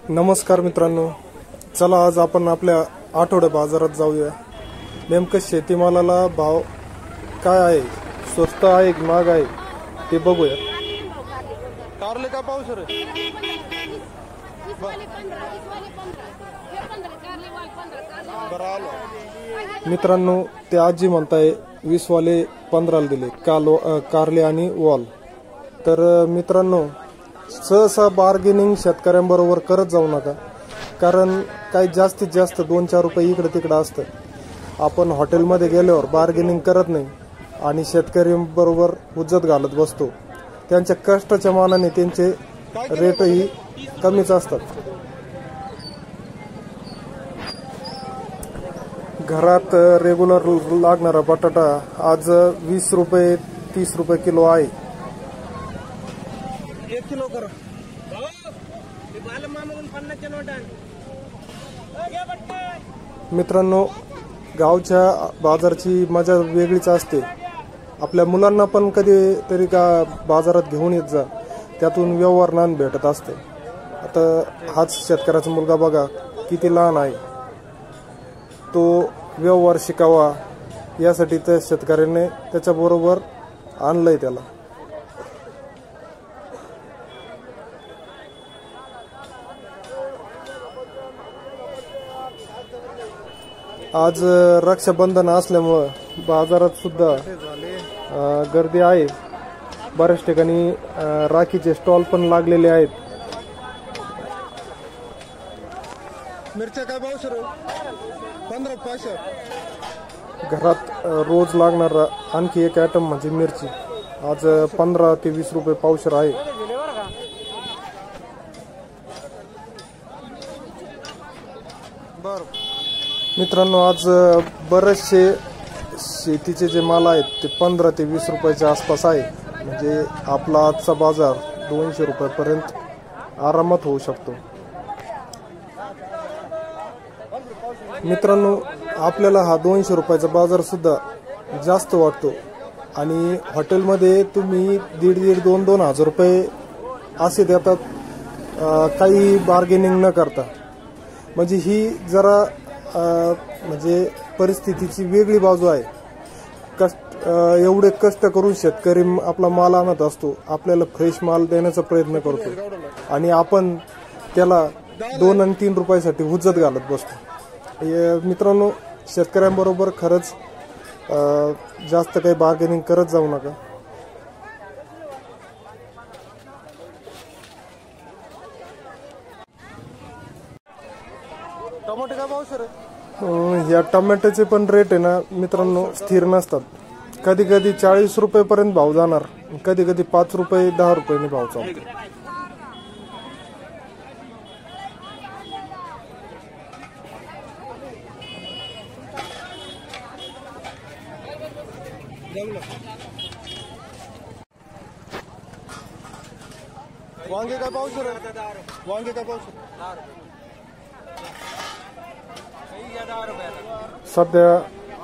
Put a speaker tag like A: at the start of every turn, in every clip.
A: नमस्कार मित्रांनो, चला आज आपण आपल्या आठवडे बाजारात जाऊया। नेमकं शेतीमालाला भाव काय आहे, स्वस्त आहे की महाग आहे ते बघूया। कारले काय पाऊस रे? मित्रांनो, ते आजी म्हणताय 20 वाले 15ला दिले कारले आणि वॉल। तर मित्रांनो, सहसा बार्गेनिंग शेतकऱ्यांबरोबर करत जाऊ नका, कारण काही जास्तीत जास्त 2-4 रुपये इकडे तिकडे असतं। आपण हॉटेलमध्ये गेल्यावर बार्गेनिंग करत नाही आणि शेतकऱ्यांबरोबर हुज्जत घालत बसतो। त्यांच्या कष्टाच्या मानाने त्यांचे रेटही कमीच असतात। घरात रेग्युलर लागणारा बटाटा आज 20 रुपये 30 रुपये किलो आहे।
B: 1 किलो करा।
A: मित्रांनो, गावच्या बाजाराची मजा वेगळीच असते। आपल्या मुलांना पण कधीतरी का बाजारात घेऊन येत जा, त्यातून व्यवहार ज्ञान भेटत असते। आता हाच शेतकऱ्याचा मुलगा बघा किती लहान आहे, तो व्यवहार शिकावा यासाठी त्या शेतकऱ्याने त्याच्याबरोबर आणलंय त्याला। आज रक्षाबंधन असल्यामुळे बाजारात सुद्धा गर्दी आहे। बऱ्याच ठिकाणी राखीचे स्टॉल पण लागलेले आहेत।
B: मिरच्या काय भाव सर? 15 500।
A: घरात रोज लागणारा आणखी एक आयटम म्हणजे मिरची, आज 15 ते 20 रुपये पावशेर आहे। मित्रांनो, आज बरेचसे शेतीचे जे माल आहेत ते 15 ते 20 रुपयाच्या आसपास आहे। म्हणजे आपला आजचा बाजार 200 रुपयापर्यंत आरामात होऊ शकतो। मित्रांनो, आपल्याला हा 200 रुपयाचा बाजार सुद्धा जास्त वाटतो आणि हॉटेलमध्ये तुम्ही 1,500-2,000 हजार रुपये असे देतात, काही बार्गेनिंग न करता। म्हणजे ही जरा म्हणजे परिस्थितीची वेगळी बाजू आहे। एवढे कष्ट करून शेतकरी आपला माल आणत असतो, आपल्याला फ्रेश माल देण्याचा प्रयत्न करतो आणि आपण त्याला 2 आणि 3 रुपयासाठी हुज्जत घालत बसतो। मित्रांनो, शेतकऱ्यांबरोबर खरंच जास्त काही बार्गेनिंग करत जाऊ नका।
B: टमाटे काय भाव सर?
A: या टमाट्याचे पण रेट आहे ना मित्रांनो, स्थिर नसतात। कधी कधी 40 रुपयेपर्यंत भाव जाणार, कधी कधी 5 रुपये 10 रुपयांनी भाव चालतो।
B: वांगे काय भाव सर? वांगे काय भाव सर?
A: सध्या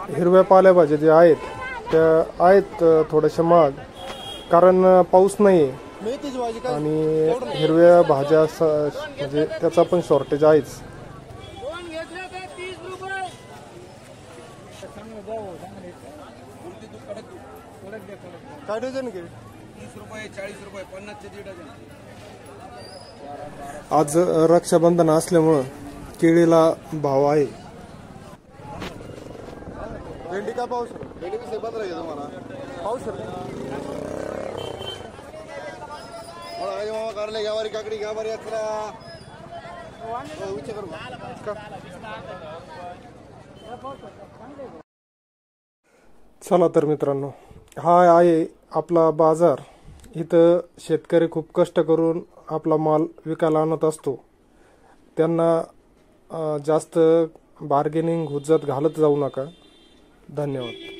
A: हिरव्या पालेभाज्या जे आहेत त्या आहेत थोड्याशा महाग, कारण पाऊस नाही
B: मेथीची भाजी काय?
A: आणि हिरव्या भाज्या म्हणजे त्याचा पण शॉर्टेज आहेच।
B: काय डझन घे?
C: 30 रुपये 40 रुपये 50 चे डझन।
A: आज रक्षाबंधन असल्यामुळं केळीला भाव आहे।
B: भेंडी काय भाव सर? भेंडी 15 घे तुम्हाला। भाव सर? अरे मामा, कारले गावारी, काकडी गावारी अकरा। विचार करू।
A: चला तर मित्रांनो, हा आहे आपला बाजार। इथं शेतकरी खूप कष्ट करून आपला माल विकायला आणत असतो। त्यांना जास्त बार्गेनिंग हुज्जत घालत जाऊ नका। धन्यवाद।